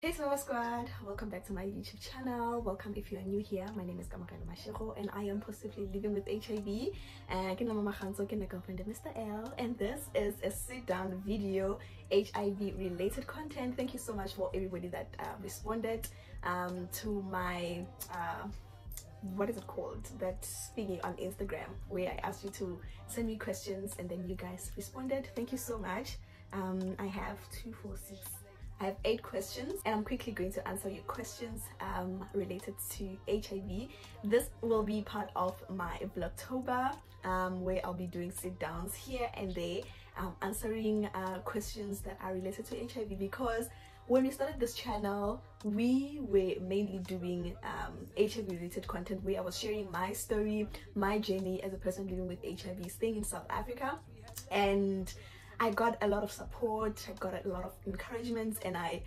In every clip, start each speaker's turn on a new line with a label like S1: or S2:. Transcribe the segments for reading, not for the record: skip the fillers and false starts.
S1: Hey Silver Squad, welcome back to my YouTube channel. Welcome if you are new here. My name is and I am possibly living with HIV. And Mama girlfriend of Mr. L, and this is a sit-down video, HIV related content. Thank you so much for everybody that responded to my what is it called, that thingy on Instagram where I asked you to send me questions and then you guys responded. Thank you so much. I have 2, 4, 6, I have 8 questions, and I'm quickly going to answer your questions related to HIV. This will be part of my Vlogtober, where I'll be doing sit-downs here and there, answering questions that are related to HIV, because when we started this channel, we were mainly doing HIV related content where I was sharing my story, my journey as a person living with HIV, staying in South Africa, and I got a lot of support, I got a lot of encouragement, and I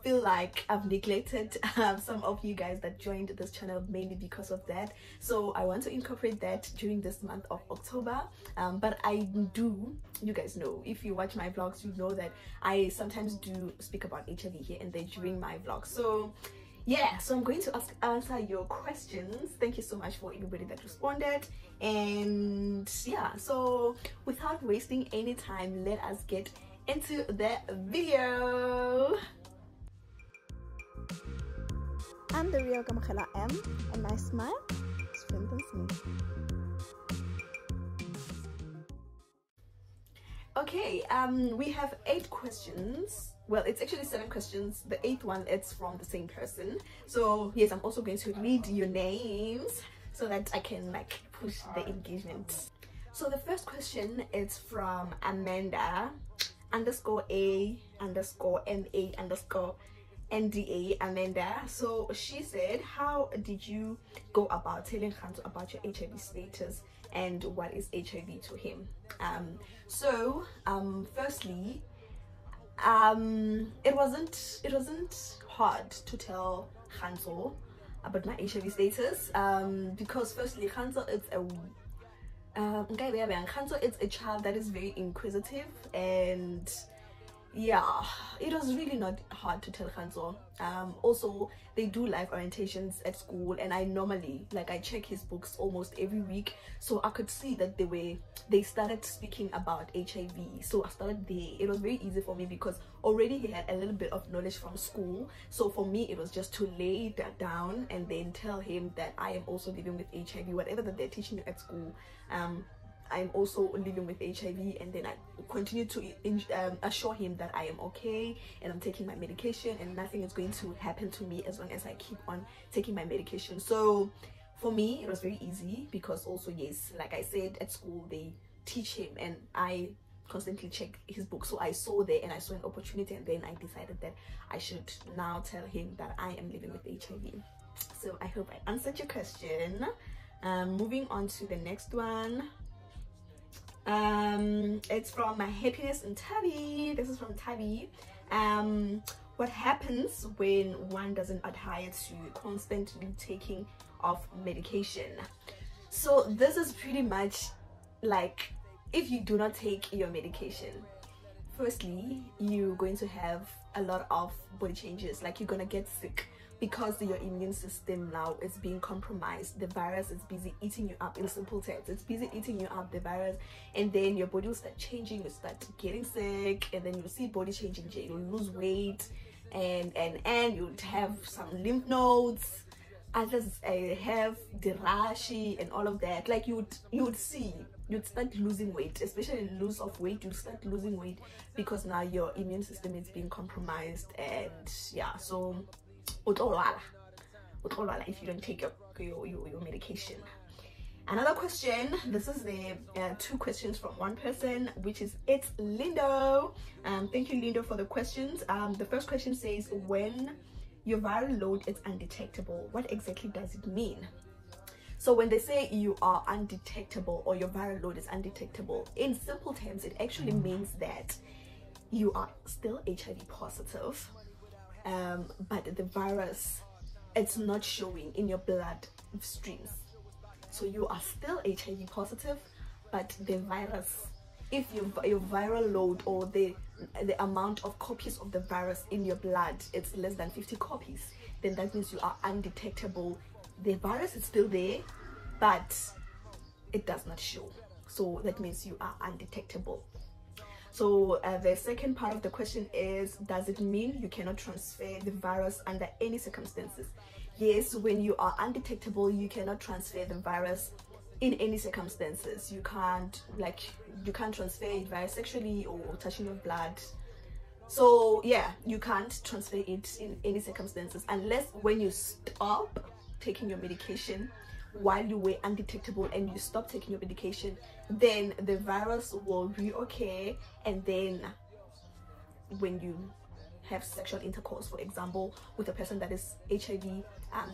S1: feel like I've neglected some of you guys that joined this channel mainly because of that. So I want to incorporate that during this month of October. But I do, you guys know, if you watch my vlogs, you know that I sometimes do speak about HIV here and there during my vlogs. So yeah, so I'm going to answer your questions. Thank you so much for everybody that responded. And yeah, so without wasting any time, let us get into the video. I'm the real Kamakela M, and my smile strengthens me. Okay, we have 8 questions. Well, it's actually 7 questions. The 8th one, it's from the same person. So yes, I'm also going to read your names so that I can like push the engagement. So the first question is from Amanda _A_MA_NDA Amanda. So she said, how did you go about telling Khanzo about your HIV status and what is HIV to him? Firstly, it wasn't hard to tell Khanzo about my HIV status, because firstly Khanzo is a child that is very inquisitive, and yeah, it was really not hard to tell Khanzo. Also, they do live orientations at school, and I normally, like, I check his books almost every week, so I could see that they started speaking about HIV. So I started there. It was very easy for me because already he had a little bit of knowledge from school. So for me, it was just to lay that down and then tell him that I am also living with HIV. Whatever that they're teaching you at school, I'm also living with HIV, and then I continue to assure him that I am okay and I'm taking my medication and nothing is going to happen to me as long as I keep on taking my medication. So for me, it was very easy because also, yes, like I said, at school they teach him and I constantly check his book. So I saw there and I saw an opportunity, and then I decided that I should now tell him that I am living with HIV. So I hope I answered your question. Moving on to the next one. It's from my happiness and Tabby. This is from Tabby. What happens when one doesn't adhere to constantly taking of medication? So this is pretty much like, if you do not take your medication, firstly, you're going to have a lot of body changes, like you're gonna get sick because your immune system now is being compromised. The virus is busy eating you up. In simple terms, it's busy eating you up, the virus, and then your body will start changing, you start getting sick, and then you'll see body changing, you'll lose weight, and you'll have some lymph nodes, others have the rashy and all of that. Like you'd start losing weight, especially loss of weight. You'll start losing weight because now your immune system is being compromised, and yeah, so if you don't take your medication. Another question, this is the 2 questions from one person, which is it's Lindo. Thank you, Lindo, for the questions. The first question says, when your viral load is undetectable, what exactly does it mean? So when they say you are undetectable or your viral load is undetectable, in simple terms, it actually means that you are still HIV positive, but the virus, it's not showing in your blood streams. So you are still HIV positive, but the virus, if your viral load or the the amount of copies of the virus in your blood, it's less than 50 copies, then that means you are undetectable. The virus is still there, but it does not show, so that means you are undetectable. So the second part of the question is, does it mean you cannot transfer the virus under any circumstances? Yes, when you are undetectable, you cannot transfer the virus in any circumstances. You can't transfer it via sexually or touching your blood. So yeah, you can't transfer it in any circumstances, unless when you stop taking your medication while you were undetectable and you stop taking your medication, then the virus will reoccur, and then when you have sexual intercourse, for example, with a person that is HIV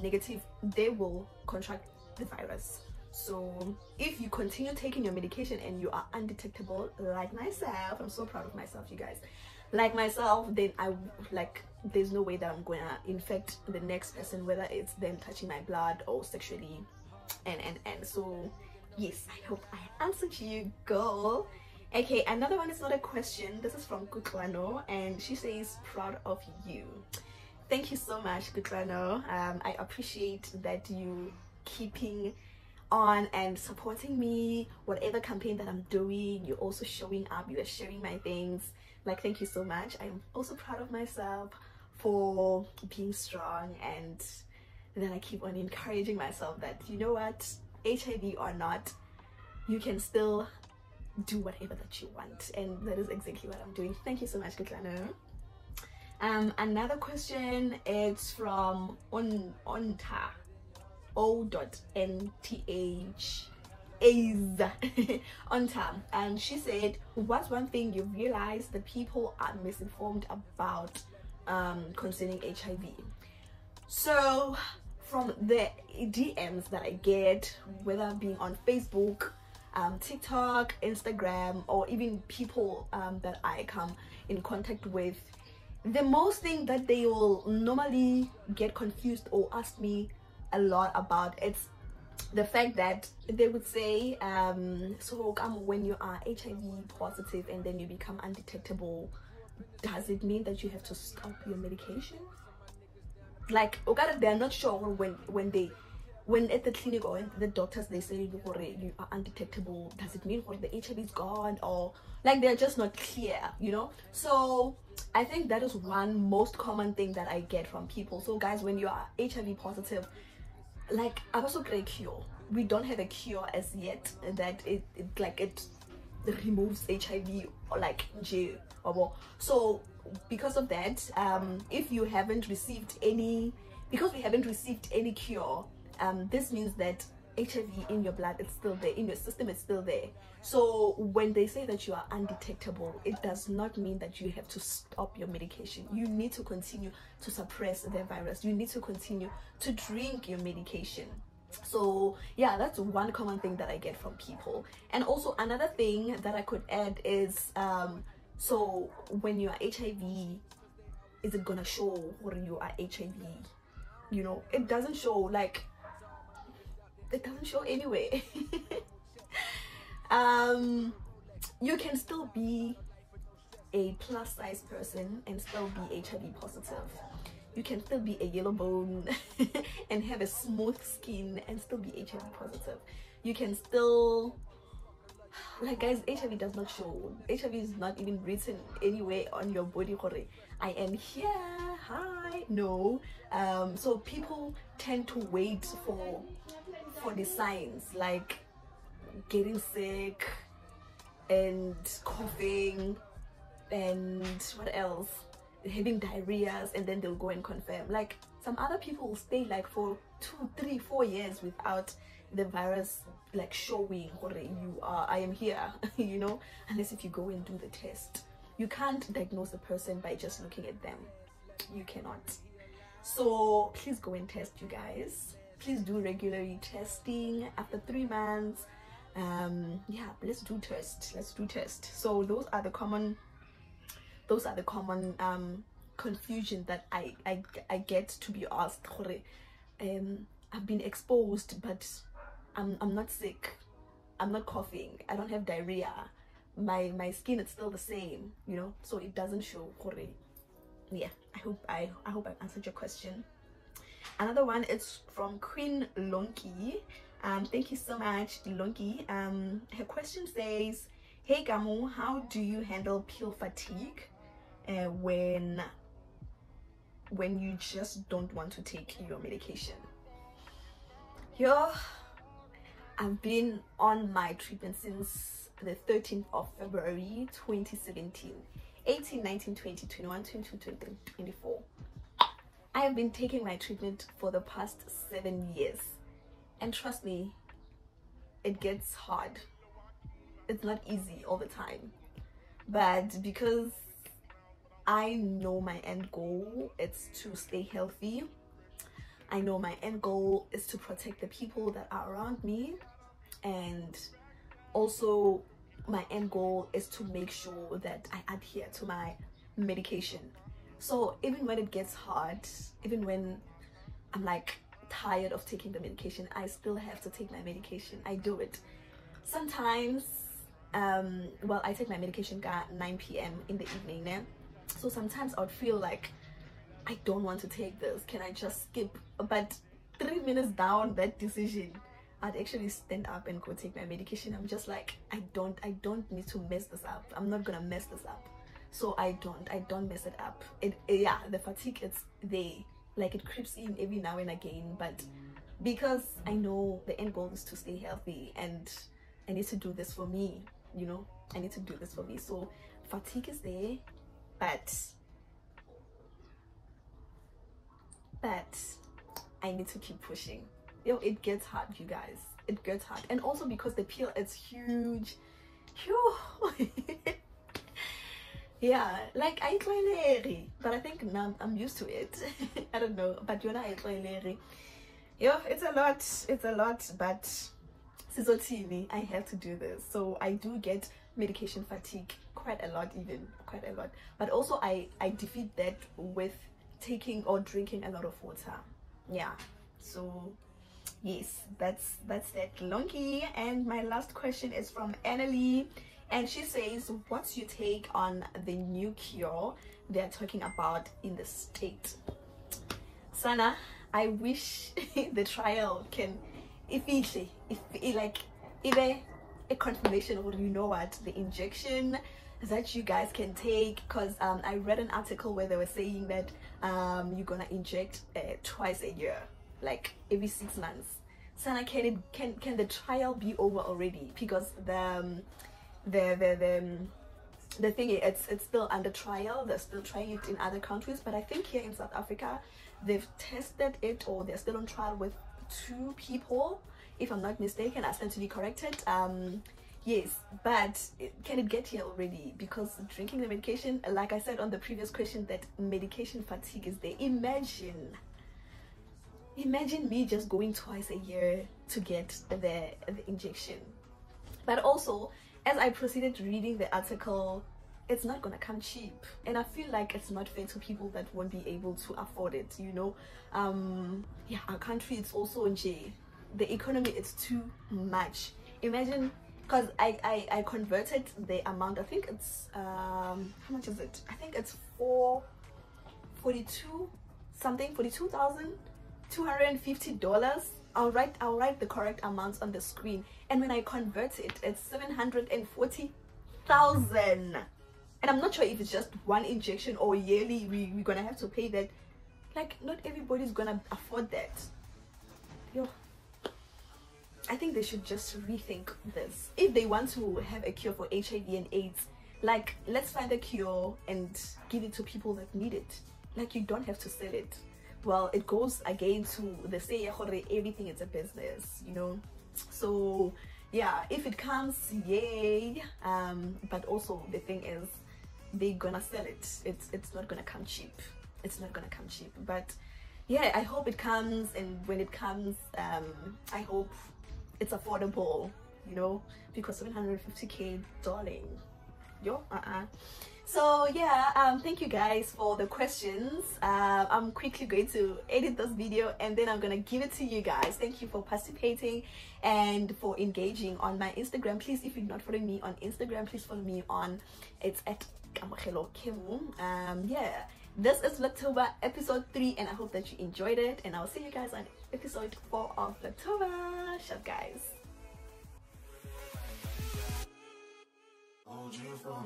S1: negative, they will contract the virus. So if you continue taking your medication and you are undetectable, like myself, I'm so proud of myself, you guys, like myself, then there's no way that I'm gonna infect the next person, whether it's them touching my blood or sexually, and so yes, I hope I answered you, girl. Okay, another one is not a question. This is from Kutlano, and she says, proud of you. Thank you so much, Kutlano. I appreciate that you keeping on and supporting me, whatever campaign that I'm doing. You're also showing up, you are sharing my things. Like, thank you so much. I'm also proud of myself for being strong, and then I keep on encouraging myself that, you know what, HIV or not, you can still do whatever that you want, and that is exactly what I'm doing. Thank you so much, Kutlano. Another question is from Onta O.nth Onta, and she said, what's one thing you've realized that people are misinformed about concerning HIV? So from the DMs that I get, whether being on Facebook, TikTok, Instagram, or even people that I come in contact with, the most thing that they will normally get confused or ask me a lot about, it's the fact that they would say, so when you are HIV positive and then you become undetectable, does it mean that you have to stop your medication? Like, they're not sure when at the clinic or the doctors they say you are undetectable, does it mean the HIV is gone, or like they're just not clear, you know? So I think that is one most common thing that I get from people. So guys, when you are HIV positive, like, I also get a cure. We don't have a cure as yet that it removes HIV or like jail or so. Because of that, if you haven't received any, because we haven't received any cure, this means that HIV in your blood, it's still there, in your system, it's still there. So when they say that you are undetectable, it does not mean that you have to stop your medication. You need to continue to suppress the virus. You need to continue to drink your medication. So yeah, that's one common thing that I get from people. And also another thing that I could add is, so when you are HIV, is it gonna show when you are HIV? You know, it doesn't show, like, it doesn't show anyway. You can still be a plus size person and still be HIV positive. You can still be a yellow bone and have a smooth skin and still be HIV positive. You can still, like, guys, HIV does not show. HIV is not even written anywhere on your body. I am here, hi, no. So people tend to wait for the signs, like getting sick and coughing and what else, having diarrheas, and then they'll go and confirm. Like, some other people will stay like for 2, 3, 4 years without the virus like showing you are, I am here, you know, unless if you go and do the test. You can't diagnose a person by just looking at them. You cannot. So please go and test, you guys. Please do regularly testing after 3 months. Yeah, let's do test. So those are the common confusion that I get to be asked. I've been exposed, but I'm not sick, I'm not coughing, I don't have diarrhea, my skin is still the same, you know, so it doesn't show. Yeah, I hope I've answered your question. Another one is from Queen Lonky. Thank you so much, Lonky. Her question says, hey Gamu, how do you handle pill fatigue when you just don't want to take your medication? I've been on my treatment since the 13th of February 2017. 18, 19, 20, 21, 22, 23, 24. I have been taking my treatment for the past 7 years, and trust me, it gets hard. It's not easy all the time, but because I know my end goal is to stay healthy, I know my end goal is to protect the people that are around me, and also my end goal is to make sure that I adhere to my medication. So even when it gets hard, even when I'm like tired of taking the medication, I still have to take my medication. I do it. Sometimes, well, I take my medication at 9 p.m. in the evening now. So sometimes I would feel like I don't want to take this. Can I just skip? But 3 minutes down that decision, I'd actually stand up and go take my medication. I'm just like, I don't need to mess this up. I'm not gonna mess this up. So I don't mess it up. Yeah, the fatigue, it's there, like it creeps in every now and again, but because I know the end goal is to stay healthy and I need to do this for me, you know, I need to do this for me. So fatigue is there, but I need to keep pushing. It gets hard, you guys. It gets hard. And also because the pill is huge. Yeah, like I try, but I think now I'm used to it. I don't know, but you're not I it's a lot, but Sizotini, I have to do this. So I do get medication fatigue quite a lot, but also I defeat that with taking or drinking a lot of water. Yeah, so yes, that's that, Lonky. And my last question is from Annalie, and she says, what's your take on the new cure they're talking about in the state? Sana, I wish the trial can, if a confirmation, or you know what, the injection that you guys can take, because I read an article where they were saying that you're gonna inject twice a year, like every 6 months. Sana, can the trial be over already? Because the thing is, it's still under trial. They're still trying it in other countries, but I think here in South Africa they've tested it, or they're still on trial with 2 people, if I'm not mistaken. I stand to be corrected. Yes, but can it get here already? Because drinking the medication, like I said on the previous question, that medication fatigue is there. Imagine me just going twice a year to get the injection. But also, as I proceeded reading the article, it's not gonna come cheap, and I feel like it's not fair to people that won't be able to afford it, you know. Yeah, our country, it's also in J, the economy is too much. Imagine, because I converted the amount. I think it's how much is it? I think it's $42,250. I'll write the correct amounts on the screen, and when I convert it, it's 740,000. And I'm not sure if it's just one injection or yearly we're gonna have to pay that. Like, not everybody's gonna afford that. I think they should just rethink this. If they want to have a cure for HIV and AIDS, like, let's find a cure and give it to people that need it. Like, you don't have to sell it. Well, it goes again to the say everything is a business, you know. So yeah, if it comes, yay. But also the thing is, they're gonna sell it. It's not gonna come cheap. It's not gonna come cheap. But yeah, I hope it comes, and when it comes, I hope it's affordable, you know, because 750K, darling. So yeah, thank you guys for the questions. I'm quickly going to edit this video and then I'm gonna give it to you guys. Thank you for participating and for engaging on my Instagram. Please, if you're not following me on Instagram, please follow me on, it's at Kamogelo Kimu. Yeah, this is VlogTober episode 3 and I hope that you enjoyed it, and I'll see you guys on episode 4 of VlogTober. Shut guys. Hold you for